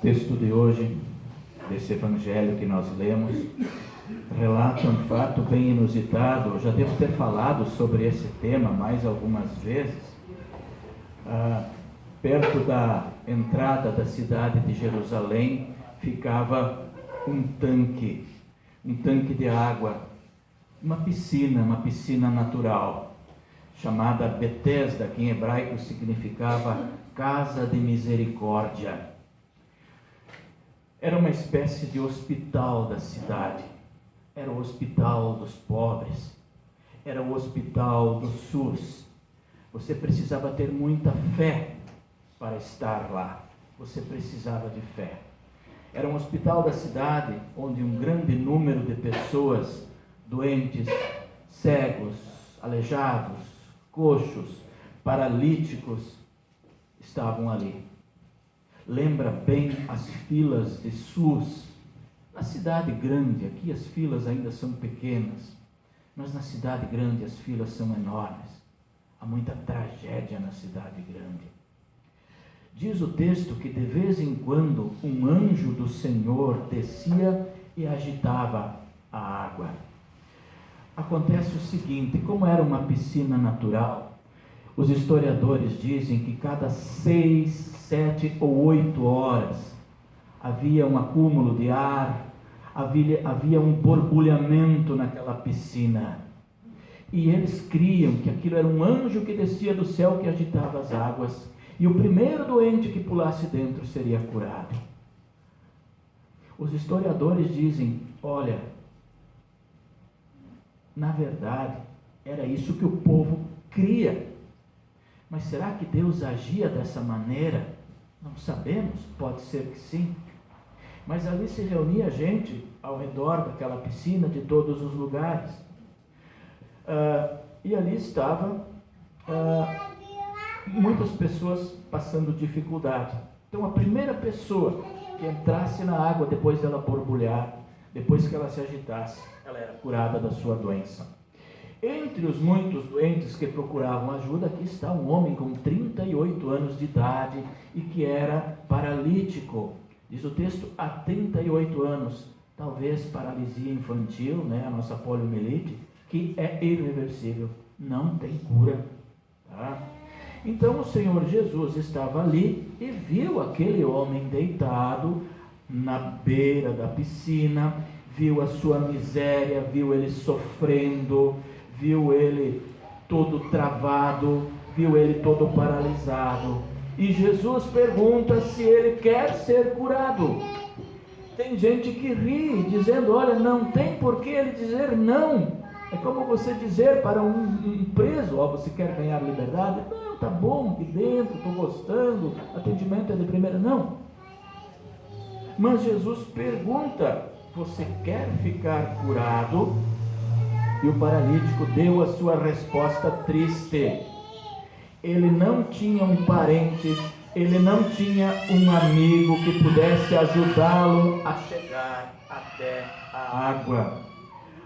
texto de hoje, desse evangelho que nós lemos, relata um fato bem inusitado. Eu já devo ter falado sobre esse tema mais algumas vezes. Perto da entrada da cidade de Jerusalém ficava um tanque de água, uma piscina natural, chamada Betesda, que em hebraico significava casa de misericórdia. Era uma espécie de hospital da cidade, era o hospital dos pobres, era o hospital do SUS. Você precisava ter muita fé para estar lá, você precisava de fé. Era um hospital da cidade onde um grande número de pessoas doentes, cegos, aleijados, coxos, paralíticos estavam ali. Lembra bem as filas de SUS. Na cidade grande, aqui as filas ainda são pequenas, mas na cidade grande as filas são enormes. Há muita tragédia na cidade grande. Diz o texto que de vez em quando um anjo do Senhor descia e agitava a água. Acontece o seguinte: como era uma piscina natural, os historiadores dizem que cada 6, 7 ou 8 horas havia um acúmulo de ar, havia um borbulhamento naquela piscina. E eles criam que aquilo era um anjo que descia do céu que agitava as águas, e o primeiro doente que pulasse dentro seria curado. Os historiadores dizem: olha, na verdade, era isso que o povo cria. Mas será que Deus agia dessa maneira? Não sabemos, pode ser que sim. Mas ali se reunia gente ao redor daquela piscina de todos os lugares. E ali estavam muitas pessoas passando dificuldade. Então a primeira pessoa que entrasse na água depois dela borbulhar, depois que ela se agitasse, ela era curada da sua doença. Entre os muitos doentes que procuravam ajuda, aqui está um homem com 38 anos de idade e que era paralítico. Diz o texto, há 38 anos, talvez paralisia infantil, a nossa poliomielite, que é irreversível, não tem cura. Tá? Então o Senhor Jesus estava ali e viu aquele homem deitado na beira da piscina, viu a sua miséria, viu ele sofrendo, viu ele todo travado, viu ele todo paralisado. E Jesus pergunta se ele quer ser curado. Tem gente que ri, dizendo: olha, não tem por que ele dizer não. É como você dizer para um preso: você quer ganhar liberdade? Não, tá bom, aqui dentro, estou gostando, atendimento é de primeira. Não. Mas Jesus pergunta: você quer ficar curado? E o paralítico deu a sua resposta triste. Ele não tinha um parente, ele não tinha um amigo que pudesse ajudá-lo a chegar até a água.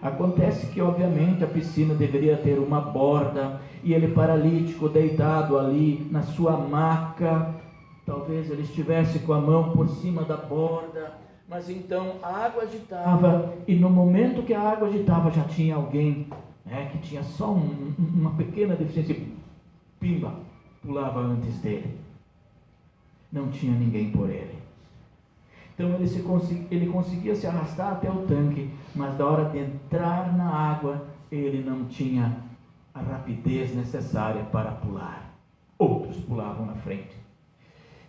Acontece que, obviamente, a piscina deveria ter uma borda, e ele paralítico deitado ali na sua maca, talvez ele estivesse com a mão por cima da borda, mas então a água agitava, e no momento que a água agitava já tinha alguém que tinha só uma pequena deficiência, pimba, pulava antes dele. Não tinha ninguém por ele. Então ele conseguia se arrastar até o tanque, mas da hora de entrar na água, ele não tinha a rapidez necessária para pular. Outros pulavam na frente.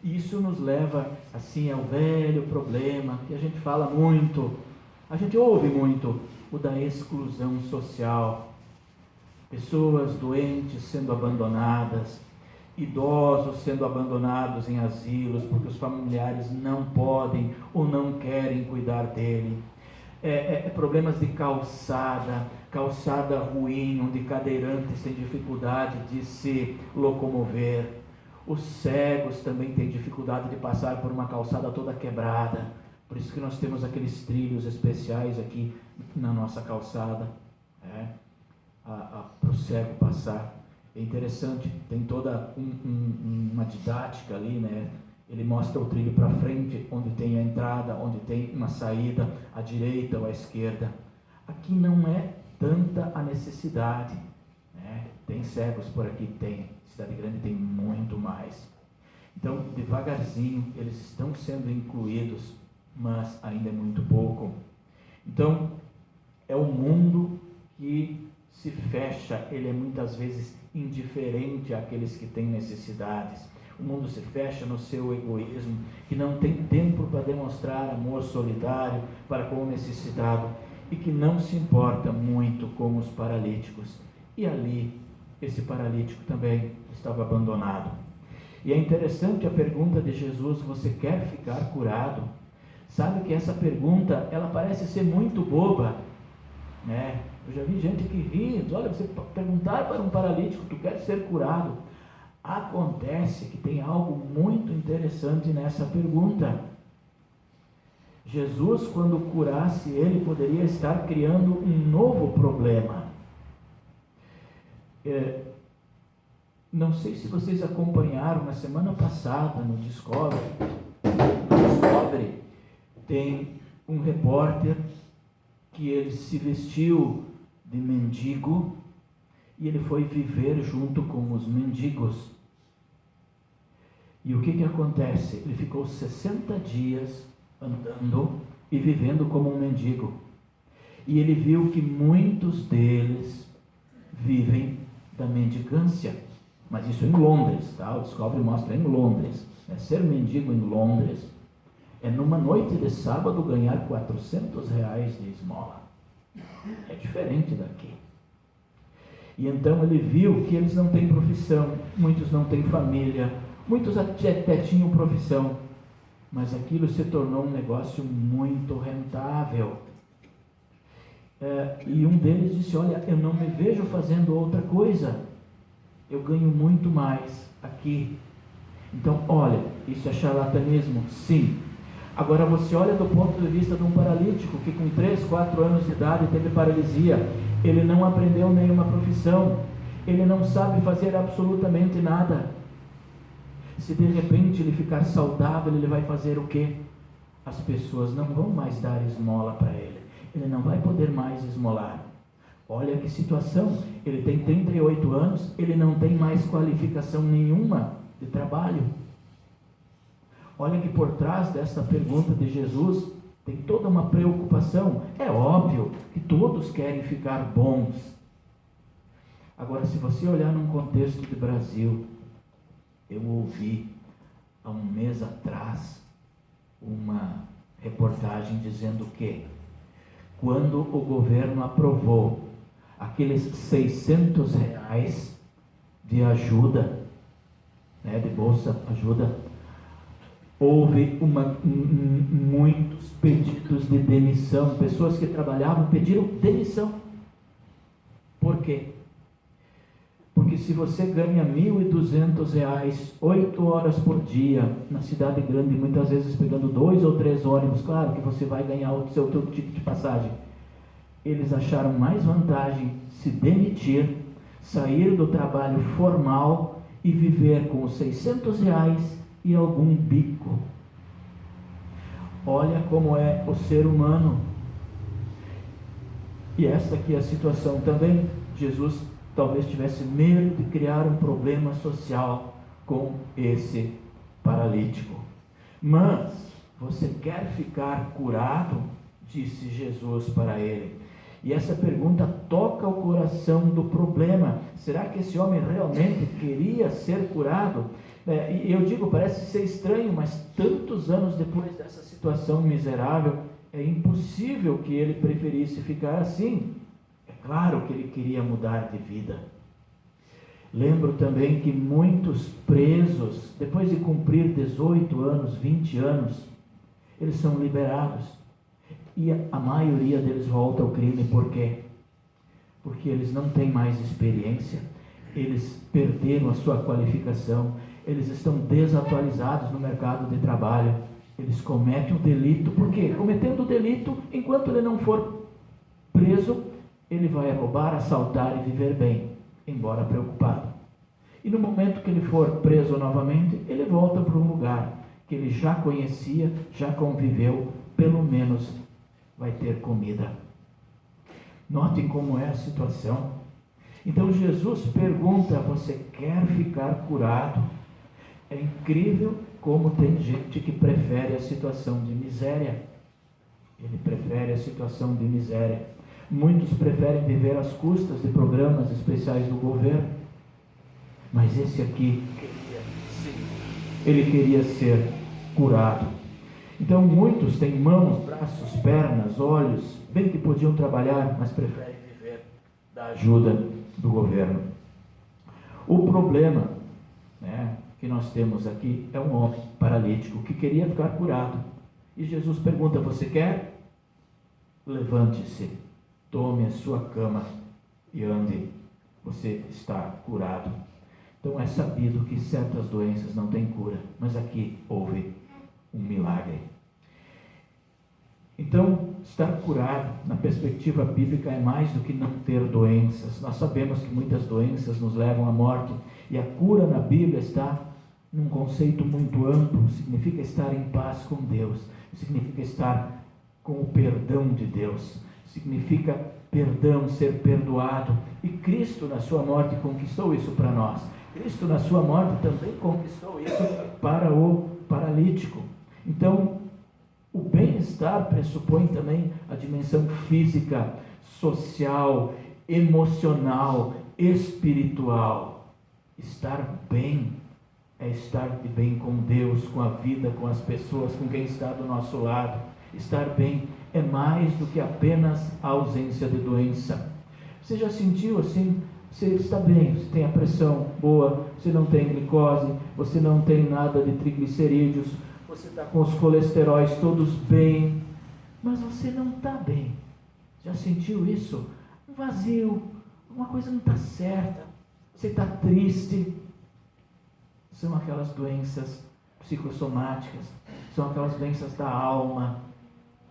Isso nos leva assim ao velho problema que a gente fala muito, a gente ouve muito, o da exclusão social. Pessoas doentes sendo abandonadas, idosos sendo abandonados em asilos porque os familiares não podem ou não querem cuidar dele. Problemas de calçada ruim, onde cadeirantes têm dificuldade de se locomover. Os cegos também têm dificuldade de passar por uma calçada toda quebrada. Por isso que nós temos aqueles trilhos especiais aqui na nossa calçada, para o cego passar. É interessante, tem toda uma didática ali, Ele mostra o trilho para frente, onde tem a entrada, onde tem uma saída, à direita ou à esquerda. Aqui não é tanta a necessidade, né? Tem cegos por aqui? Tem. Cidade Grande tem muito mais. Então, devagarzinho, eles estão sendo incluídos, mas ainda é muito pouco. Então, é um mundo que se fecha, ele é muitas vezes indiferente àqueles que têm necessidades. O mundo se fecha no seu egoísmo, que não tem tempo para demonstrar amor solidário para com o necessitado e que não se importa muito com os paralíticos. E ali, esse paralítico também estava abandonado. E é interessante a pergunta de Jesus: você quer ficar curado? Sabe que essa pergunta, ela parece ser muito boba, né? Eu já vi gente que ri, olha, você perguntar para um paralítico, tu quer ser curado? Acontece que tem algo muito interessante nessa pergunta. Jesus, quando curasse ele, poderia estar criando um novo problema. Não sei se vocês acompanharam na semana passada no Discovery, tem um repórter que ele se vestiu de mendigo e ele foi viver junto com os mendigos. E o que acontece? Ele ficou 60 dias andando e vivendo como um mendigo. E ele viu que muitos deles vivem da mendigância. Mas isso em Londres, tá? O Discovery mostra em Londres. Ser mendigo em Londres é numa noite de sábado ganhar R$400 de esmola. É diferente daqui. E então ele viu que eles não têm profissão, muitos não têm família, muitos até tinham profissão, mas aquilo se tornou um negócio muito rentável. E um deles disse: olha, eu não me vejo fazendo outra coisa, eu ganho muito mais aqui. Então, olha, isso é charlatanismo? Sim. Agora você olha do ponto de vista de um paralítico que com 3, 4 anos de idade teve paralisia. Ele não aprendeu nenhuma profissão, ele não sabe fazer absolutamente nada. Se de repente ele ficar saudável, ele vai fazer o quê? As pessoas não vão mais dar esmola para ele, ele não vai poder mais esmolar. Olha que situação, ele tem 38 anos, ele não tem mais qualificação nenhuma de trabalho. Olha que por trás dessa pergunta de Jesus tem toda uma preocupação. É óbvio que todos querem ficar bons. Agora, se você olhar num contexto de Brasil, eu ouvi há um mês atrás uma reportagem dizendo que quando o governo aprovou aqueles R$600 de ajuda, né, de bolsa ajuda, houve muitos pedidos de demissão. Pessoas que trabalhavam pediram demissão. Por quê? Porque se você ganha R$1.200, 8 horas por dia, na cidade grande, muitas vezes pegando 2 ou 3 ônibus, claro que você vai ganhar o seu ticket de passagem. Eles acharam mais vantagem se demitir, sair do trabalho formal e viver com os R$600 e algum bico. Olha como é o ser humano. E esta aqui é a situação também. Jesus talvez tivesse medo de criar um problema social com esse paralítico. Mas você quer ficar curado? Disse Jesus para ele. E essa pergunta toca o coração do problema. Será que esse homem realmente queria ser curado? E eu digo, parece ser estranho, mas tantos anos depois dessa situação miserável, é impossível que ele preferisse ficar assim. É claro que ele queria mudar de vida. Lembro também que muitos presos, depois de cumprir 18 anos, 20 anos, eles são liberados. E a maioria deles volta ao crime. Por quê? Porque eles não têm mais experiência, eles perderam a sua qualificação, eles estão desatualizados no mercado de trabalho, eles cometem o delito. Por quê? Cometendo o delito, enquanto ele não for preso, ele vai roubar, assaltar e viver bem, embora preocupado. E no momento que ele for preso novamente, ele volta para um lugar que ele já conhecia, já conviveu, pelo menos vai ter comida. Notem como é a situação. Então Jesus pergunta: você quer ficar curado? É incrível como tem gente que prefere a situação de miséria. Ele prefere a situação de miséria. Muitos preferem viver às custas de programas especiais do governo. Mas esse aqui ele queria ser curado. Então muitos têm mãos, braços, pernas, olhos, bem que podiam trabalhar, mas preferem viver da ajuda do governo. O problema, que nós temos aqui é um homem paralítico que queria ficar curado. E Jesus pergunta: você quer? Levante-se, tome a sua cama e ande, você está curado. Então é sabido que certas doenças não têm cura, mas aqui houve um milagre. Então, estar curado, na perspectiva bíblica, é mais do que não ter doenças. Nós sabemos que muitas doenças nos levam à morte, e a cura na Bíblia está num conceito muito amplo. Significa estar em paz com Deus, significa estar com o perdão de Deus, significa perdão, ser perdoado, e Cristo na sua morte conquistou isso para nós. Cristo na sua morte também conquistou isso para o paralítico. Então, o bem-estar pressupõe também a dimensão física, social, emocional, espiritual. Estar bem é estar de bem com Deus, com a vida, com as pessoas, com quem está do nosso lado. Estar bem é mais do que apenas a ausência de doença. Você já sentiu assim? Você está bem, você tem a pressão boa, você não tem glicose, você não tem nada de triglicerídeos, você está com os colesteróis todos bem, mas você não está bem. Já sentiu isso? Um vazio, uma coisa não está certa, você está triste. São aquelas doenças psicossomáticas, são aquelas doenças da alma.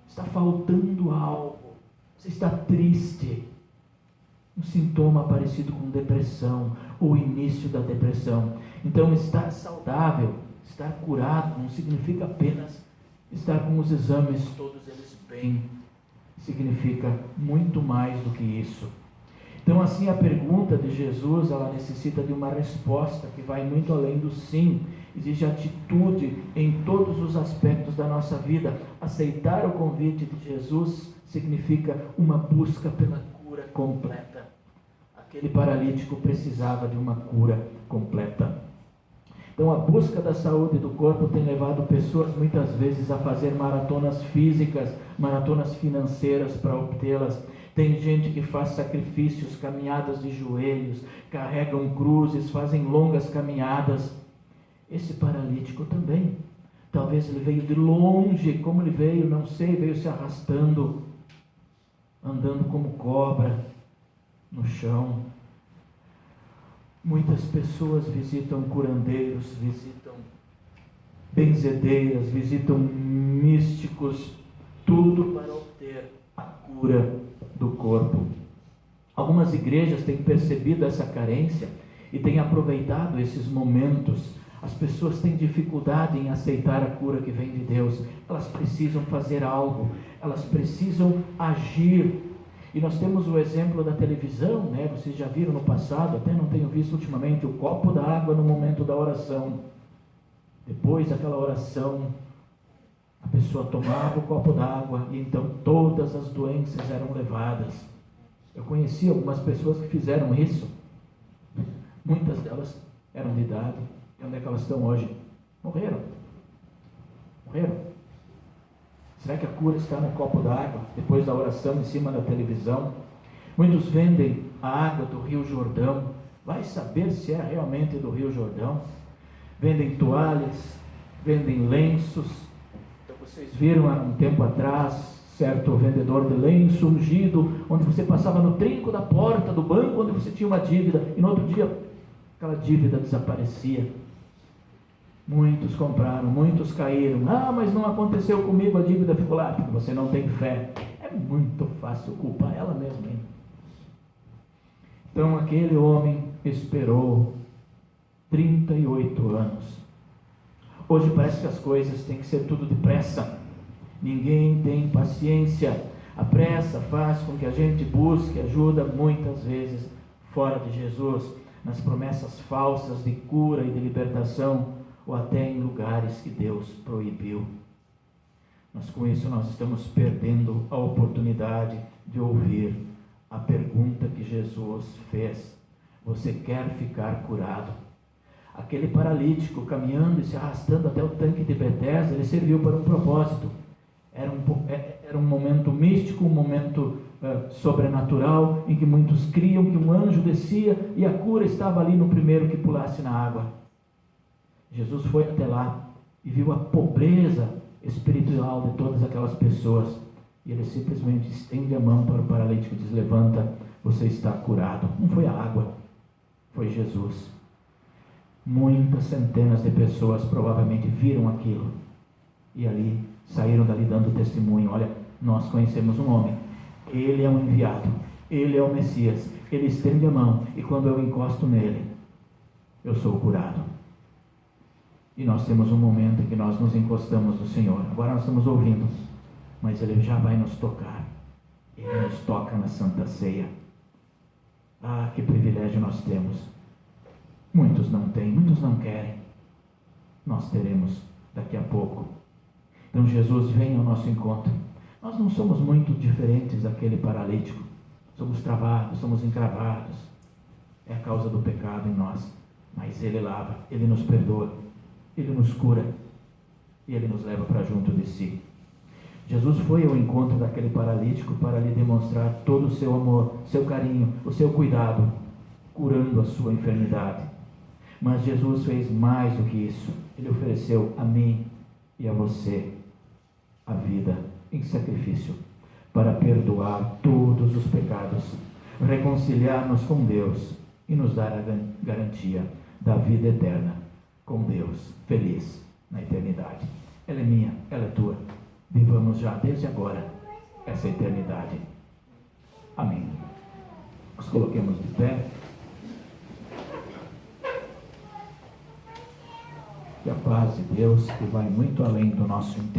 Está faltando algo, você está triste. Um sintoma parecido com depressão, ou o início da depressão. Então, estar saudável, estar curado, não significa apenas estar com os exames todos eles bem. Significa muito mais do que isso. Então, assim, a pergunta de Jesus, ela necessita de uma resposta que vai muito além do sim. Exige atitude em todos os aspectos da nossa vida. Aceitar o convite de Jesus significa uma busca pela cura completa. Aquele paralítico precisava de uma cura completa. Então, a busca da saúde do corpo tem levado pessoas muitas vezes a fazer maratonas físicas, maratonas financeiras para obtê-las. Tem gente que faz sacrifícios, caminhadas de joelhos, carregam cruzes, fazem longas caminhadas. Esse paralítico também. Talvez ele veio de longe, como ele veio, não sei, veio se arrastando, andando como cobra no chão. Muitas pessoas visitam curandeiros, visitam benzedeiras, visitam místicos, tudo para obter a cura do corpo. Algumas igrejas têm percebido essa carência e têm aproveitado esses momentos. As pessoas têm dificuldade em aceitar a cura que vem de Deus. Elas precisam fazer algo, elas precisam agir. E nós temos o exemplo da televisão, Vocês já viram no passado, até não tenho visto ultimamente, o copo d'água no momento da oração. Depois daquela oração, a pessoa tomava o copo d'água e então todas as doenças eram levadas. Eu conheci algumas pessoas que fizeram isso. Muitas delas eram de idade. E onde é que elas estão hoje? Morreram. Será que a cura está no copo d'água, depois da oração em cima da televisão? Muitos vendem a água do Rio Jordão. Vai saber se é realmente do Rio Jordão. Vendem toalhas, vendem lenços. Então vocês viram há um tempo atrás, certo vendedor de lenço ungido, onde você passava no trinco da porta do banco, onde você tinha uma dívida, e no outro dia aquela dívida desaparecia. Muitos compraram, muitos caíram. Mas não aconteceu comigo, a dívida ficou lá, porque você não tem fé. É muito fácil culpar ela mesma, hein? Então aquele homem esperou 38 anos. Hoje parece que as coisas têm que ser tudo depressa. Ninguém tem paciência. A pressa faz com que a gente busque ajuda muitas vezes fora de Jesus, nas promessas falsas de cura e de libertação, ou até em lugares que Deus proibiu. Mas com isso nós estamos perdendo a oportunidade de ouvir a pergunta que Jesus fez: você quer ficar curado? Aquele paralítico caminhando e se arrastando até o tanque de Betesda, ele serviu para um propósito. Era um momento místico, um momento sobrenatural, em que muitos criam que um anjo descia e a cura estava ali no primeiro que pulasse na água. Jesus foi até lá e viu a pobreza espiritual de todas aquelas pessoas, e ele simplesmente estende a mão para o paralítico e diz: levanta, você está curado. Não foi a água, foi Jesus. Muitas centenas de pessoas provavelmente viram aquilo e ali saíram dali dando testemunho: olha, nós conhecemos um homem, ele é um enviado, ele é o Messias, ele estende a mão e quando eu encosto nele, eu sou curado. E nós temos um momento em que nós nos encostamos no Senhor. Agora nós estamos ouvindo, mas ele já vai nos tocar. Ele nos toca na Santa Ceia. Ah, que privilégio nós temos. Muitos não têm, muitos não querem. Nós teremos daqui a pouco. Então Jesus vem ao nosso encontro. Nós não somos muito diferentes daquele paralítico. Somos travados, somos encravados. É a causa do pecado em nós. Mas Ele lava, Ele nos perdoa, Ele nos cura e Ele nos leva para junto de si. Jesus foi ao encontro daquele paralítico para lhe demonstrar todo o seu amor, seu carinho, o seu cuidado, curando a sua enfermidade. Mas Jesus fez mais do que isso. Ele ofereceu a mim e a você a vida em sacrifício para perdoar todos os pecados, reconciliar-nos com Deus e nos dar a garantia da vida eterna com Deus, feliz na eternidade. Ela é minha, ela é tua. Vivamos já desde agora essa eternidade. Amém. Nos coloquemos de pé. Que a paz de Deus, que vai muito além do nosso entendimento,